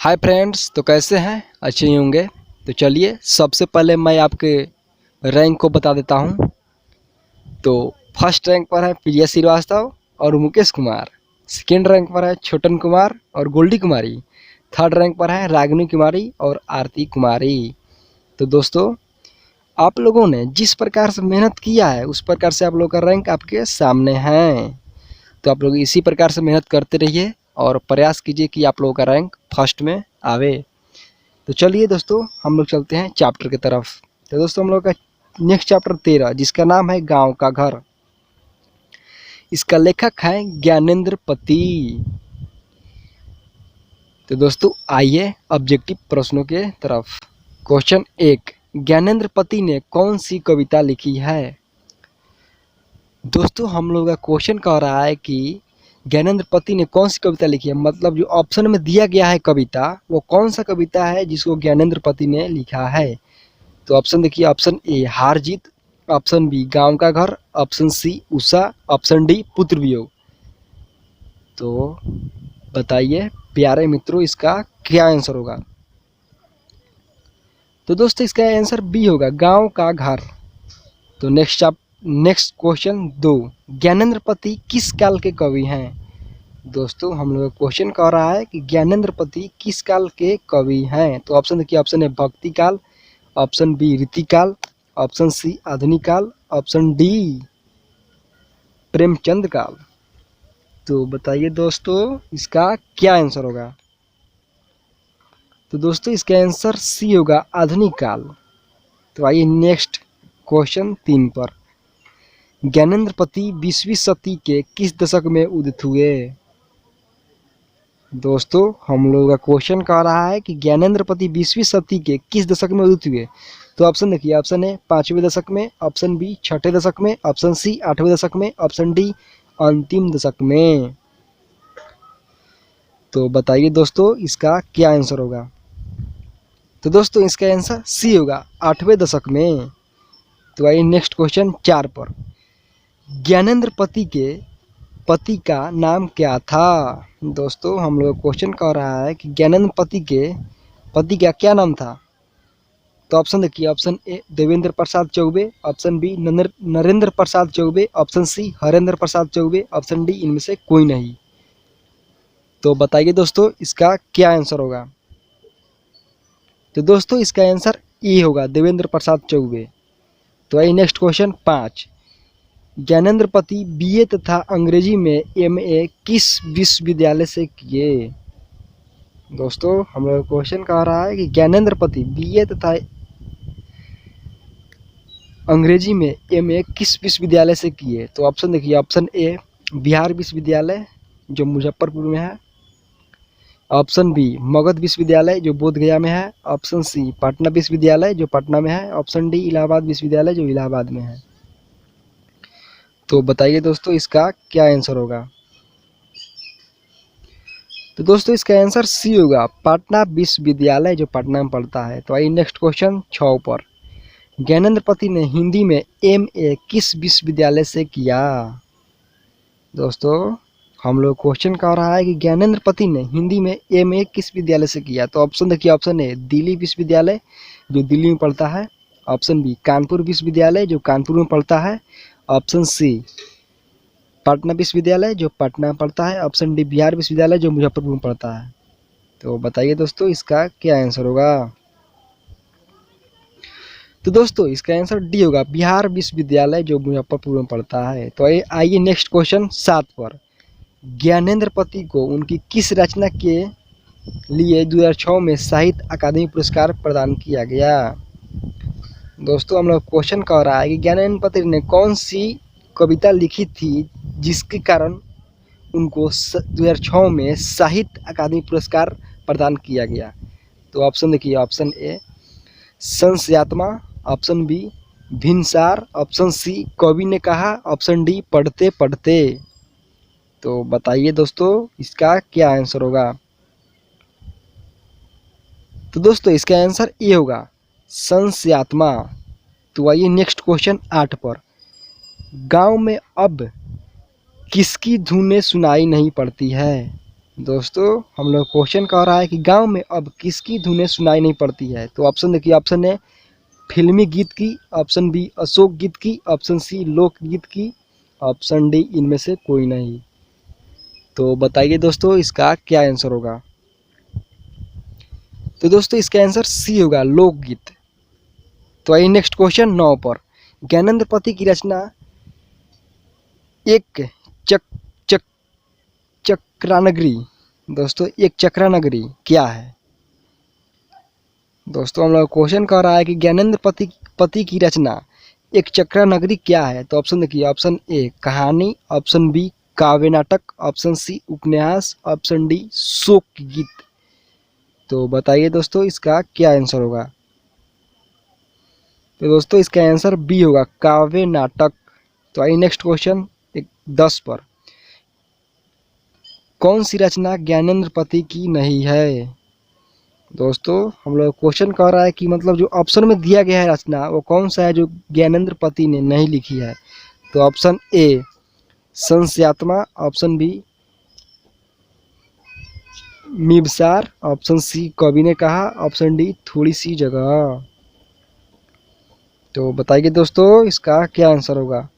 Hi friends, तो कैसे हैं? अच्छे ही होंगे। तो चलिए सबसे पहले मैं आपके रैंक को बता देता हूं। तो फर्स्ट रैंक पर है प्रिया श्रीवास्तव और मुकेश कुमार। सेकेंड रैंक पर है छोटन कुमार और गोल्डी कुमारी। थर्ड रैंक पर है रागिनी कुमारी और आरती कुमारी। तो दोस्तों, आप लोगों ने जिस प्रकार से मेहनत किया है उस प्रकार से आप लोगों का रैंक आपके सामने है। तो आप लोग इसी प्रकार से मेहनत करते रहिए और प्रयास कीजिए कि आप लोगों का रैंक फर्स्ट में आवे। तो चलिए दोस्तों, हम लोग चलते हैं चैप्टर की तरफ। तो दोस्तों, हम लोग का नेक्स्ट चैप्टर 13 जिसका नाम है गांव का घर। इसका लेखक है ज्ञानेंद्र पति। तो दोस्तों आइए ऑब्जेक्टिव प्रश्नों के तरफ। क्वेश्चन 1, ज्ञानेंद्र पति ने कौन सी कविता लिखी है? दोस्तों, हम लोग का क्वेश्चन कह रहा है कि ज्ञानेंद्र पति ने कौन सी कविता लिखी है, मतलब जो ऑप्शन में दिया गया है कविता वो कौन सा कविता है जिसको ज्ञानेंद्र पति ने लिखा है। तो ऑप्शन देखिए, ऑप्शन ए हार जीत, ऑप्शन बी गांव का घर, option C Usha, option D पुत्र वियोग। तो बताइए प्यारे मित्रों, इसका क्या आंसर होगा? तो दोस्तों इसका आंसर बी होगा, गांव का घर। तो नेक्स्ट क्वेश्चन 2, ज्ञानेंद्र पति किस काल के कवि हैं? दोस्तों, हम लोग क्वेश्चन कह रहा है कि ज्ञानेंद्र पति किस काल के कवि हैं। तो ऑप्शन देखिए, ऑप्शन ए भक्ति काल, ऑप्शन बी रीतिकाल, ऑप्शन सी आधुनिक काल, ऑप्शन डी प्रेमचंद काल। तो बताइए दोस्तों, इसका क्या आंसर होगा? तो दोस्तों इसका आंसर सी होगा, आधुनिक काल। तो आइए नेक्स्ट क्वेश्चन 3 पर। ज्ञानेंद्र पति 20वीं सदी के किस दशक में उदित हुए? दोस्तों, हम लोगों का क्वेश्चन कह रहा है कि ज्ञानेंद्र पति 20वीं सदी के किस दशक में उदित हुए। तो ऑप्शन देखिए, ऑप्शन ए 5वें दशक में, ऑप्शन बी 6ठे दशक में, ऑप्शन सी 8वें दशक में, ऑप्शन डी अंतिम दशक में। तो बताइए दोस्तों, इसका क्या आंसर होगा? तो दोस्तों इसका आंसर सी होगा, 8वें दशक में। तो आइए नेक्स्ट क्वेश्चन 4 पर। ज्ञानेंद्र पति के पति का नाम क्या था? दोस्तों, हम लोग क्वेश्चन कह रहा है कि ज्ञानेंद्र पति के पति का क्या नाम था। तो ऑप्शन देखिए, option A Devendra Prasad Choubey, option B Narendra Prasad Choubey, option C Harendra Prasad Choubey, option D इनमें से कोई नहीं। तो बताइए दोस्तों, इसका क्या आंसर होगा? तो दोस्तों इसका आंसर ए होगा, देवेंद्र प्रसाद चौबे। तो आइए नेक्स्ट क्वेश्चन 5, ज्ञानेंद्र पति बीए तथा अंग्रेजी में एमए किस विश्वविद्यालय से किए? दोस्तों, हम लोग क्वेश्चन कह रहा है कि ज्ञानेंद्र पति बीए तथा अंग्रेजी में एमए किस विश्वविद्यालय से किए? तो ऑप्शन देखिए, ऑप्शन ए बिहार विश्वविद्यालय जो मुजफ्फरपुर में है, ऑप्शन बी मगध विश्वविद्यालय जो बोधगया में है, ऑप्शन सी पटना विश्वविद्यालय जो पटना में है, ऑप्शन डी इलाहाबाद विश्वविद्यालय जो इलाहाबाद में है। तो बताइए दोस्तों, इसका क्या आंसर होगा? तो दोस्तों इसका आंसर सी होगा, पटना विश्वविद्यालय जो पटना में पड़ता है। तो आइए नेक्स्ट क्वेश्चन 6 पर। ज्ञानेंद्र पति ने हिंदी में एमए किस विश्वविद्यालय से किया? दोस्तों, हम लोग क्वेश्चन कह रहा है कि ज्ञानेंद्र पति ने हिंदी में एमए किस विद्यालय से किया। तो ऑप्शन देखिए, ऑप्शन ए दिल्ली विश्वविद्यालय जो दिल्ली में पड़ता है, ऑप्शन बी कानपुर विश्वविद्यालय जो कानपुर में पड़ता है, ऑप्शन सी पटना विश्वविद्यालय जो पटना में पड़ता है, ऑप्शन डी बिहार विश्वविद्यालय जो मुजफ्फरपुर में पड़ता है। तो बताइए दोस्तों, इसका क्या आंसर होगा? तो दोस्तों इसका आंसर डी होगा, बिहार विश्वविद्यालय जो मुजफ्फरपुर में पड़ता है। तो आइए नेक्स्ट क्वेश्चन 7 पर। ज्ञानेंद्र पति को उनकी किस रचना के लिए 2006 में साहित्य अकादमी पुरस्कार प्रदान किया गया? दोस्तों, हम लोग क्वेश्चन कह रहा है कि ज्ञानेंद्र पति ने कौन सी कविता लिखी थी जिसके कारण उनको 2006 में साहित्य अकादमी पुरस्कार प्रदान किया गया। तो ऑप्शन देखिए, option A Sanshayatma, option B Bhinsar, option C कवि ने कहा, ऑप्शन डी पढ़ते पढ़ते। तो बताइए दोस्तों, इसका क्या आंसर होगा? तो दोस्तों इसका आंसर ए होगा, संशयात्मा। तो आइए नेक्स्ट क्वेश्चन 8 पर। गांव में अब किसकी धुनें सुनाई नहीं पड़ती है? दोस्तों हम लोग क्वेश्चन कह रहा है कि गांव में अब किसकी धुनें सुनाई नहीं पड़ती है। तो ऑप्शन देखिए, ऑप्शन ए फिल्मी गीत की, ऑप्शन बी अशोक गीत की, ऑप्शन सी लोकगीत की, ऑप्शन डी इनमें से कोई नहीं। तो बताइए दोस्तों इसका क्या आंसर होगा। तो दोस्तों इसका आंसर सी होगा, लोकगीत। तो आइए नेक्स्ट क्वेश्चन 9 पर। ज्ञानेंद्र पति की रचना एक चक चक चक्रानगरी, दोस्तों एक चक्रानगरी क्या है। दोस्तों हम लोग क्वेश्चन कह रहा है कि ज्ञानेंद्र पति की रचना एक चक्रानगरी क्या है। तो ऑप्शन देखिए, ऑप्शन ए कहानी, ऑप्शन बी काव्य नाटक, ऑप्शन सी उपन्यास, ऑप्शन डी शोक गीत। तो बताइए दोस्तों इसका क्या आंसर होगा। तो दोस्तों इसका आंसर बी होगा, काव्य नाटक। तो आइए नेक्स्ट क्वेश्चन 10 पर। कौन सी रचना ज्ञानेंद्र पति की नहीं है। दोस्तों हम लोग क्वेश्चन कह रहा है कि मतलब जो ऑप्शन में दिया गया है रचना वो कौन सा है जो ज्ञानेंद्र पति ने नहीं लिखी है। तो ऑप्शन ए संस्यात्मा, ऑप्शन बी मिबसार, ऑप्शन सी कवि ने कहा, ऑप्शन डी थोड़ी सी जगह। तो बताइए दोस्तों इसका क्या आंसर होगा।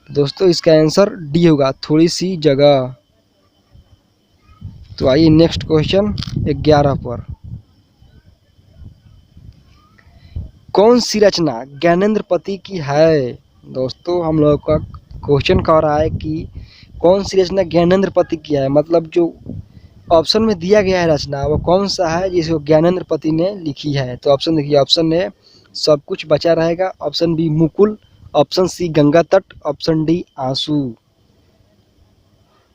दोस्तों इसका आंसर डी होगा, थोड़ी सी जगह। तो आइए नेक्स्ट क्वेश्चन 11 पर। कौन सी रचना ज्ञानेंद्र पति की है। दोस्तों हम लोग का क्वेश्चन कह रहा है कि कौन सी रचना ज्ञानेंद्र पति की है, मतलब जो ऑप्शन में दिया गया है रचना वो कौन सा है जिसको ज्ञानेंद्र पति ने लिखी है। तो ऑप्शन देखिए, ऑप्शन ए सब कुछ बचा रहेगा, option B Mukul, option C Ganga तट, ऑप्शन डी आंसू।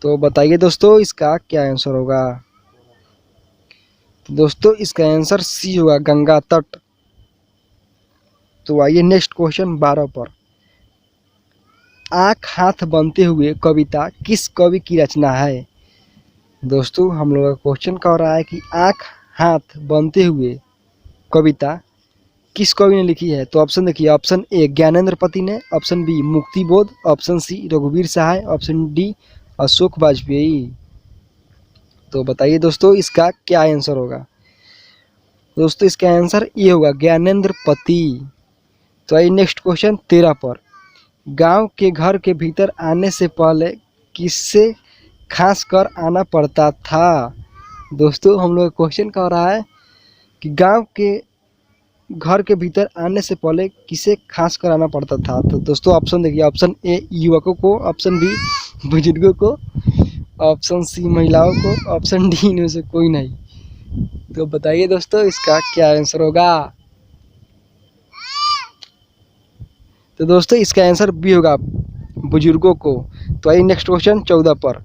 तो बताइए दोस्तों इसका क्या आंसर होगा। तो दोस्तों इसका आंसर सी होगा, गंगा तट। तो आइए नेक्स्ट क्वेश्चन 12 पर। आँख हाथ बनते हुए कविता किस कवि की रचना है। दोस्तों हम लोग का क्वेश्चन कह रहा है कि आँख हाथ बनते हुए कविता किस कवि ने लिखी है। तो ऑप्शन देखिए, ऑप्शन ए ज्ञानेंद्र पति ने, option B Muktibodh, option C रघुवीर सहाय, ऑप्शन डी अशोक वाजपेयी। तो बताइए दोस्तों इसका क्या आंसर होगा। दोस्तों इसका आंसर ये होगा, ज्ञानेंद्र पति। तो आइए नेक्स्ट क्वेश्चन 13 पर। गांव के घर के भीतर आने से पहले किससे खास कर आना पड़ता था। दोस्तों हम लोग क्वेश्चन कह रहा है कि गांव के घर के भीतर आने से पहले किसे खास कर आना पड़ता था। तो दोस्तों ऑप्शन देखिए, ऑप्शन ए युवकों को, ऑप्शन बी बुजुर्गों को, ऑप्शन सी महिलाओं को, ऑप्शन डी इनमें से कोई नहीं। तो बताइए दोस्तों इसका क्या आंसर होगा। तो दोस्तों इसका आंसर बी होगा, बुजुर्गों को। तो आइए नेक्स्ट क्वेश्चन 14 पर।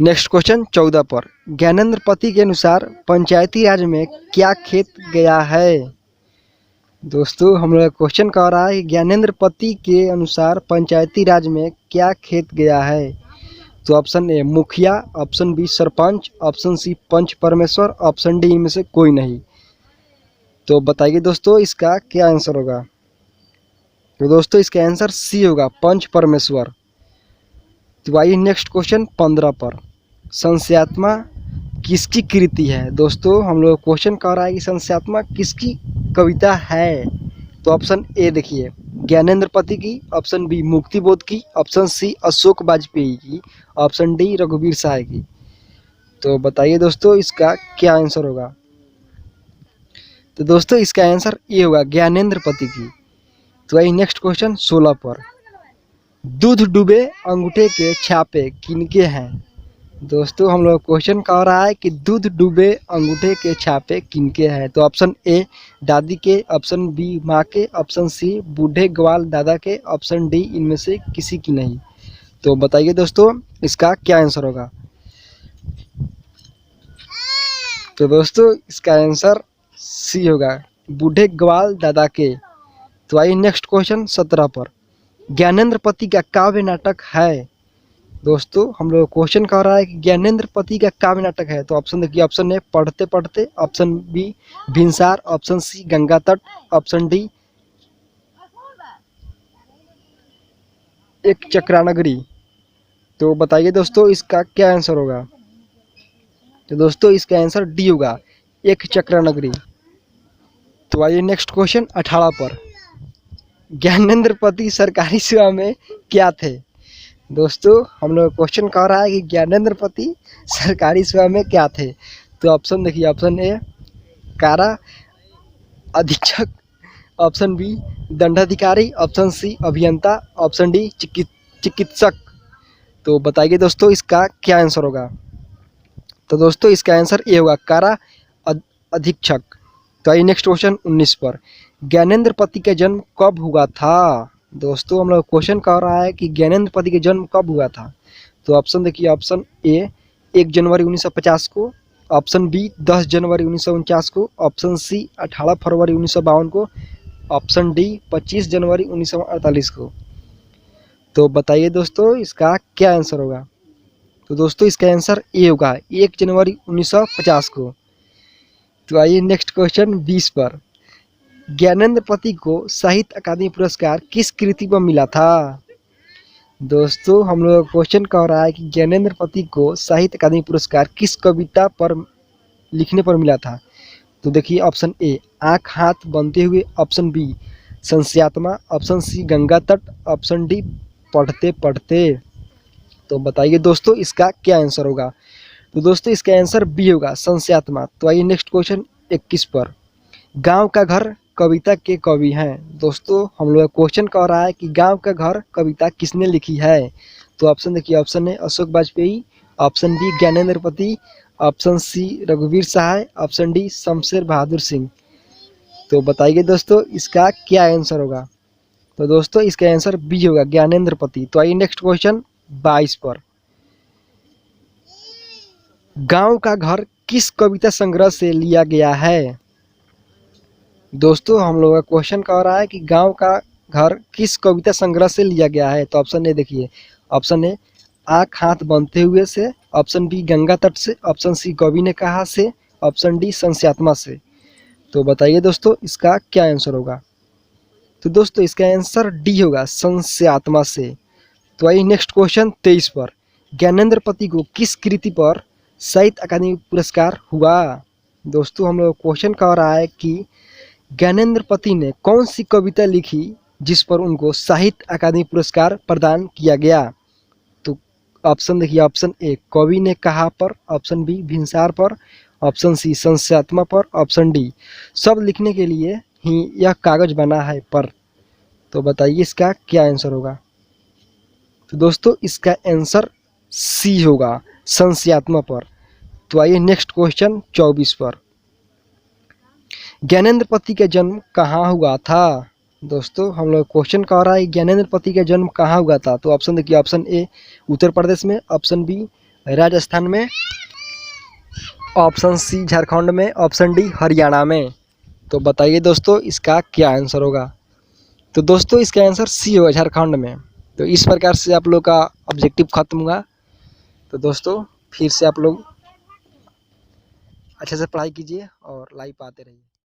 नेक्स्ट क्वेश्चन 14 पर। ज्ञानेंद्र पति के अनुसार पंचायती राज में क्या खेत गया है। दोस्तों हम लोग क्वेश्चन कह रहा है कि ज्ञानेंद्र पति के अनुसार पंचायती राज में क्या खेत गया है। तो ऑप्शन ए मुखिया, option B sarpanch, option C Panch Parmeshwar, option D इनमें से कोई नहीं। तो बताइए दोस्तों इसका क्या आंसर होगा। तो दोस्तों इसका आंसर सी होगा, पंच परमेश्वर। तो आइए नेक्स्ट क्वेश्चन 15 पर। संस्यात्मा किसकी कृति है। दोस्तों हम लोग क्वेश्चन कह रहा है कि संस्यात्मा किसकी कविता है। तो ऑप्शन ए देखिए, ज्ञानेंद्र पति की, ऑप्शन बी मुक्तिबोध की, ऑप्शन सी अशोक वाजपेयी की, ऑप्शन डी रघुवीर सहाय की। तो बताइए दोस्तों इसका क्या आंसर होगा। तो दोस्तों इसका आंसर ये होगा, ज्ञानेंद्र पति की। तो आइए नेक्स्ट क्वेश्चन 16 पर। दूध डूबे अंगूठे के छापे किनके हैं। दोस्तों हम लोग क्वेश्चन कह रहा है कि दूध डूबे अंगूठे के छापे किनके हैं। तो ऑप्शन ए दादी के, ऑप्शन बी माँ के, ऑप्शन सी बूढ़े ग्वाल दादा के, ऑप्शन डी इनमें से किसी की नहीं। तो बताइए दोस्तों इसका क्या आंसर होगा। तो दोस्तों इसका आंसर सी होगा, बूढ़े ग्वाल दादा के। तो आइए नेक्स्ट क्वेश्चन 17 पर। ज्ञानेंद्र पति का काव्य नाटक है। दोस्तों हम लोग क्वेश्चन कह रहा है कि ज्ञानेंद्र पति का काव्य नाटक है। तो ऑप्शन देखिए, ऑप्शन ए पढ़ते पढ़ते, option B Bhinsar, option C Ganga तट, ऑप्शन डी एक चक्रानगरी। तो बताइए दोस्तों इसका क्या आंसर होगा। तो दोस्तों इसका आंसर डी होगा, एक चक्र नगरी। तो आइए नेक्स्ट क्वेश्चन 18 पर। ज्ञानेंद्र पति सरकारी सेवा में क्या थे। दोस्तों हम लोग क्वेश्चन कह रहा है कि ज्ञानेंद्र पति सरकारी सेवा में क्या थे। तो ऑप्शन देखिए, ऑप्शन ए कारा अधीक्षक, ऑप्शन बी दंडाधिकारी, ऑप्शन सी अभियंता, ऑप्शन डी चिकित्सक। तो बताइए दोस्तों इसका क्या आंसर होगा। तो दोस्तों इसका आंसर ए होगा, कारा अधीक्षक। तो आइए नेक्स्ट क्वेश्चन 19 पर। ज्ञानेंद्र पति का जन्म कब हुआ था। दोस्तों हम लोग क्वेश्चन कह रहा है कि ज्ञानेंद्र पति का जन्म कब हुआ था। तो ऑप्शन देखिए, ऑप्शन ए 1 जनवरी 1950 को, ऑप्शन बी 10 जनवरी 1949 को, ऑप्शन सी 18 फरवरी 1952 को, ऑप्शन डी 25 जनवरी 1948 को। तो बताइए दोस्तों इसका क्या आंसर होगा। तो दोस्तों इसका आंसर ए होगा, 1 जनवरी 1950 को। तो आइए नेक्स्ट क्वेश्चन 20 पर। ज्ञानेंद्र पति को साहित्य अकादमी पुरस्कार किस कृति पर मिला था। दोस्तों हम लोग क्वेश्चन कह रहा है कि ज्ञानेंद्र पति को साहित्य अकादमी पुरस्कार किस कविता पर लिखने पर मिला था। तो देखिए ऑप्शन ए आँख हाथ बनते हुए, option B Sanshayatma, option C Ganga तट, ऑप्शन डी पढ़ते पढ़ते। तो बताइए दोस्तों इसका क्या आंसर होगा। तो दोस्तों इसका आंसर बी होगा, संस्यात्मा। तो आइए नेक्स्ट क्वेश्चन 21 पर। गांव का घर कविता के कवि हैं। दोस्तों हम लोग क्वेश्चन कह रहा है कि गांव का घर कविता किसने लिखी है। तो ऑप्शन देखिए, option A Ashok Vajpeyi, option B Gyanendra Pati, option C रघुवीर सहाय, ऑप्शन डी शमशेर बहादुर सिंह। तो बताइए दोस्तों इसका क्या आंसर होगा। तो दोस्तों इसका आंसर बी होगा, ज्ञानेंद्र पति। तो आइए नेक्स्ट क्वेश्चन 22 पर। गांव का घर किस कविता संग्रह से लिया गया है। दोस्तों हम लोग का क्वेश्चन कह रहा है कि गांव का घर किस कविता संग्रह से लिया गया है। तो ऑप्शन ए देखिए, ऑप्शन ए आँख हाथ बनते हुए से, ऑप्शन बी गंगा तट से, ऑप्शन सी कवि ने कहा से, ऑप्शन डी संस्यात्मा से। तो बताइए दोस्तों इसका क्या आंसर होगा। तो दोस्तों इसका आंसर डी होगा, संस्यात्मा से। तो आइए नेक्स्ट क्वेश्चन 23 पर। ज्ञानेंद्र पति को किस कृति पर साहित्य अकादमी पुरस्कार हुआ। दोस्तों हम लोग क्वेश्चन कह रहा है कि ज्ञानेंद्र पति ने कौन सी कविता लिखी जिस पर उनको साहित्य अकादमी पुरस्कार प्रदान किया गया। तो ऑप्शन देखिए, ऑप्शन ए कवि ने कहा पर, ऑप्शन बी भिनसार पर, ऑप्शन सी संस्यात्मा पर, ऑप्शन डी सब लिखने के लिए ही यह कागज बना है पर। तो बताइए इसका क्या आंसर होगा। तो दोस्तों इसका आंसर सी होगा, संस्यात्मा पर। तो आइए नेक्स्ट क्वेश्चन 24 पर। ज्ञानेंद्र पति का जन्म कहाँ हुआ था। दोस्तों हम लोग क्वेश्चन कह रहा है ज्ञानेंद्र पति का जन्म कहाँ हुआ था। तो ऑप्शन देखिए, ऑप्शन ए उत्तर प्रदेश में, ऑप्शन बी राजस्थान में, ऑप्शन सी झारखंड में, ऑप्शन डी हरियाणा में। तो बताइए दोस्तों इसका क्या आंसर होगा। तो दोस्तों इसका आंसर सी होगा, झारखंड में। तो इस प्रकार से आप लोग का ऑब्जेक्टिव खत्म हुआ। तो दोस्तों फिर से आप लोग अच्छे से पढ़ाई कीजिए और लाइव आते रहिए।